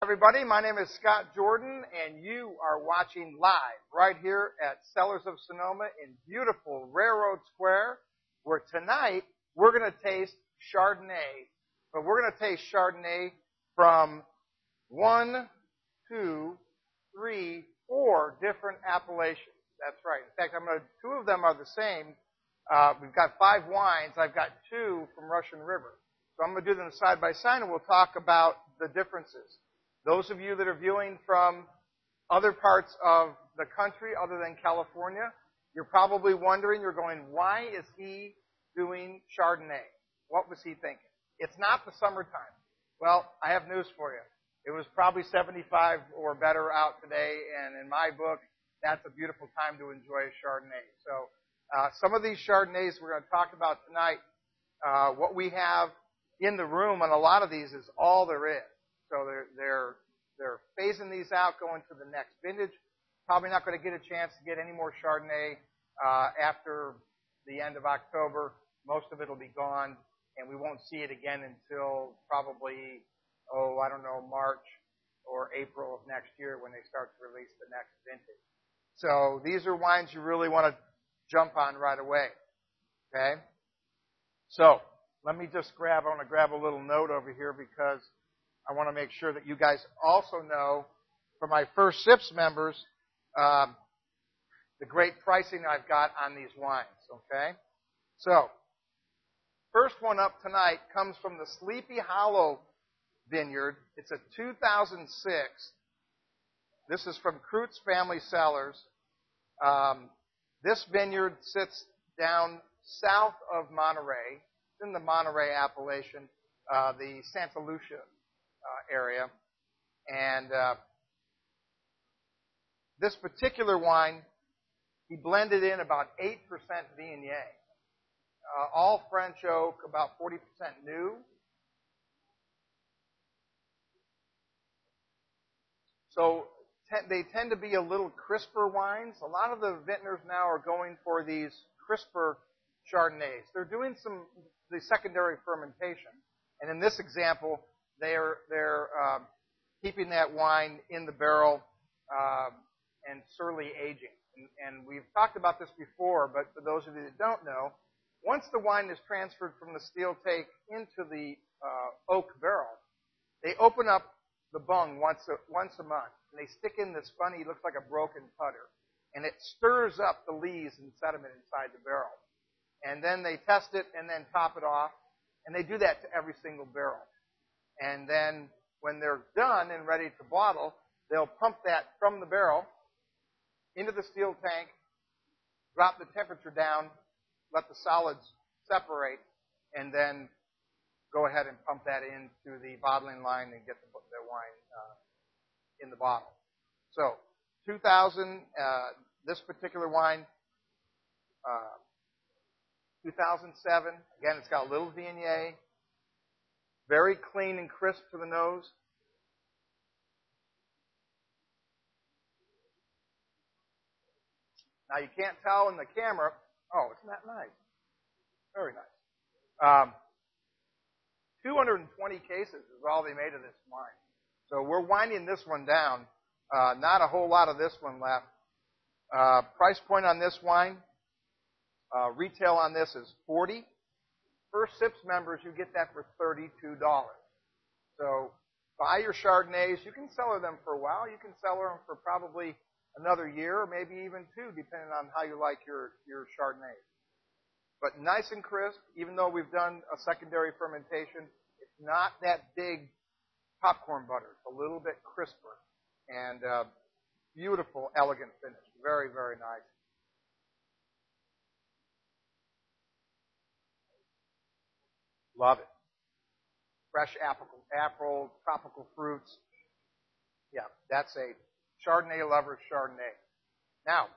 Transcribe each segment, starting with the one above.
Everybody, my name is Scott Jordan, and you are watching live right here at Cellars of Sonoma in beautiful Railroad Square, where tonight we're going to taste Chardonnay. But we're going to taste Chardonnay from 1, 2, 3, 4 different appellations. That's right. In fact, two of them are the same. We've got 5 wines. I've got 2 from Russian River. So I'm going to do them side by side, and we'll talk about the differences. Those of you that are viewing from other parts of the country other than California, you're probably wondering, you're going, why is he doing Chardonnay? What was he thinking? It's not the summertime. Well, I have news for you. It was probably 75 or better out today, and in my book, that's a beautiful time to enjoy a Chardonnay. So some of these Chardonnays we're going to talk about tonight, what we have in the room on a lot of these is all there is. So they're phasing these out, going to the next vintage. Probably not going to get a chance to get any more Chardonnay after the end of October. Most of it will be gone, and we won't see it again until probably, March or April of next year when they start to release the next vintage. So these are wines you really want to jump on right away. Okay? So let me just I want to grab a little note over here because I want to make sure that you guys also know, for my First Sips members, the great pricing I've got on these wines, okay? So, first one up tonight comes from the Sleepy Hollow Vineyard. It's a 2006. This is from Kreutz Family Cellars. This vineyard sits down south of Monterey. It's in the Monterey appellation, the Santa Lucia area. And this particular wine, he blended in about 8% Viognier. All French oak, about 40% new. So they tend to be a little crisper wines. A lot of the vintners now are going for these crisper Chardonnays. They're doing the secondary fermentation. And in this example, they're keeping that wine in the barrel and surly aging. And we've talked about this before, but for those of you that don't know, once the wine is transferred from the steel tank into the oak barrel, they open up the bung once a month, and they stick in this funny, looks like a broken putter, and it stirs up the lees and sediment inside the barrel. And then they test it and then top it off, and they do that to every single barrel. And then when they're done and ready to bottle, they'll pump that from the barrel into the steel tank, drop the temperature down, let the solids separate, and then go ahead and pump that into the bottling line and get the wine in the bottle. So, 2000, this particular wine, 2007. Again, it's got a little Viognier. Very clean and crisp to the nose. Now, you can't tell in the camera. Oh, isn't that nice? Very nice. 220 cases is all they made of this wine. So we're winding this one down. Not a whole lot of this one left. Price point on this wine, retail on this is $40. First Sips members, you get that for $32. So buy your Chardonnays. You can cellar them for a while. You can cellar them for probably another year or maybe even 2, depending on how you like your Chardonnays. But nice and crisp, even though we've done a secondary fermentation, it's not that big popcorn butter. It's a little bit crisper. And beautiful, elegant finish. Very, very nice. Love it. Fresh apple, tropical fruits. Yeah, that's a Chardonnay lover's Chardonnay. Now,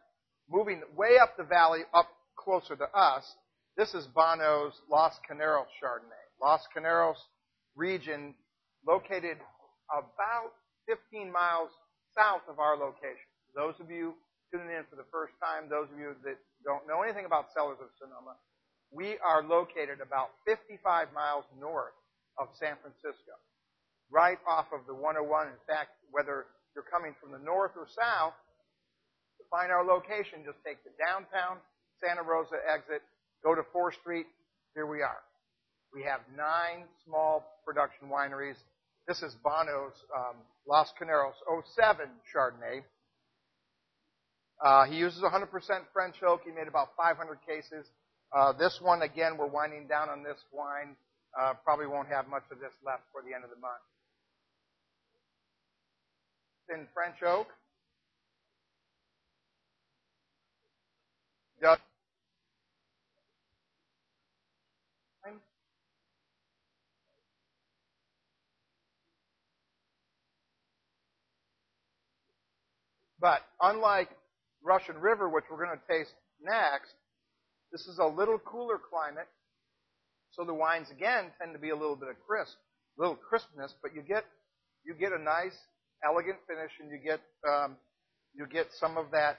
moving way up the valley, up closer to us, this is Bonneau's Los Caneros Chardonnay. Los Caneros region, located about 15 miles south of our location. Those of you tuning in for the first time, those of you that don't know anything about Cellars of Sonoma, we are located about 55 miles north of San Francisco. right off of the 101. In fact, whether you're coming from the north or south, to find our location, just take the downtown Santa Rosa exit, go to 4th Street. Here we are. We have 9 small production wineries. This is Bono's Los Caneros 07 Chardonnay. He uses 100% French oak. He made about 500 cases. This one, again, we're winding down on this wine. Probably won't have much of this left for the end of the month. In French oak. But unlike Russian River, which we're going to taste next, this is a little cooler climate. So the wines, again, tend to be a little bit of crispness, but you get a nice, elegant finish, and you get some of that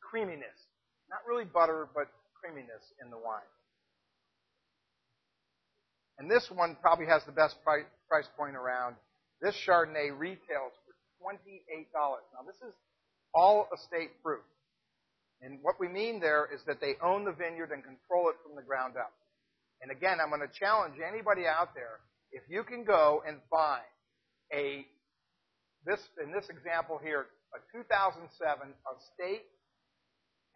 creaminess. Not really butter, but creaminess in the wine. And this one probably has the best price point around. This Chardonnay retails for $28. Now, this is all estate fruit. And what we mean there is that they own the vineyard and control it from the ground up. And again, I'm going to challenge anybody out there, if you can go and find in this example here, a 2007 estate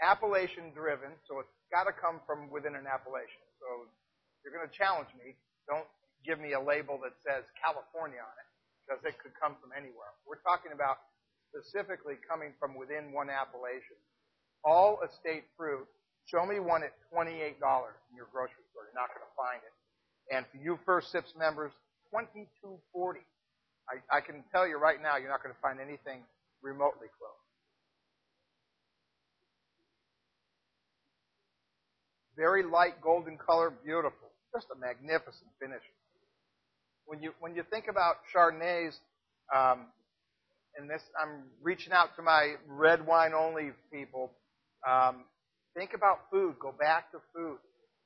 appellation driven, so it's got to come from within an appellation. So if you're going to challenge me, don't give me a label that says California on it, because it could come from anywhere. We're talking about specifically coming from within one appellation. All estate fruit, show me one at $28 in your grocery store. You're not going to find it. And for you First Sips members, $22.40. I can tell you right now, you're not going to find anything remotely close. Very light golden color, beautiful. Just a magnificent finish. When you think about Chardonnays, and this, I'm reaching out to my red wine only people. Think about food. Go back to food.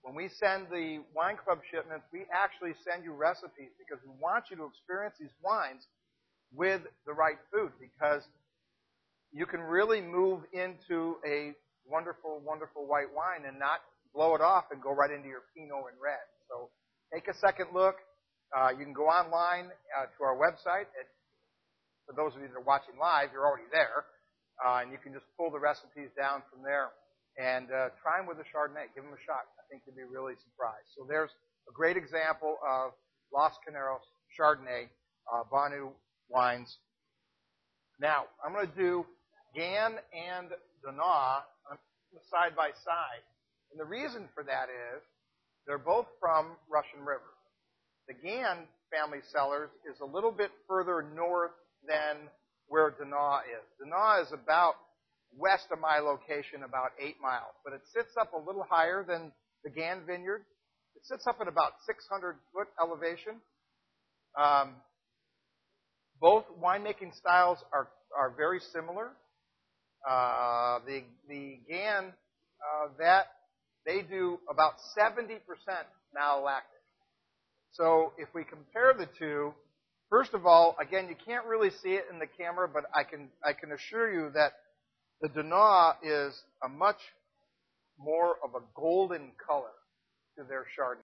When we send the wine club shipments, we actually send you recipes because we want you to experience these wines with the right food, because you can really move into a wonderful, wonderful white wine and not blow it off and go right into your Pinot and red. So take a second look. You can go online to our website. For those of you that are watching live, you're already there. And you can just pull the recipes down from there and try them with a Chardonnay. Give them a shot. I think you'll be really surprised. So there's a great example of Los Caneros Chardonnay, Bonu wines. Now, I'm going to do Gan and Donat side by side. And the reason for that is they're both from Russian River. The Gan family cellars is a little bit further north than where Donat is. Donat is about west of my location, about 8 miles. But it sits up a little higher than the Gan vineyard. It sits up at about 600-foot elevation. Both winemaking styles are very similar. The Gan, they do about 70% malolactic. So if we compare the two, first of all, again, you can't really see it in the camera, but I can assure you that the Donat is a much more of a golden color to their Chardonnay.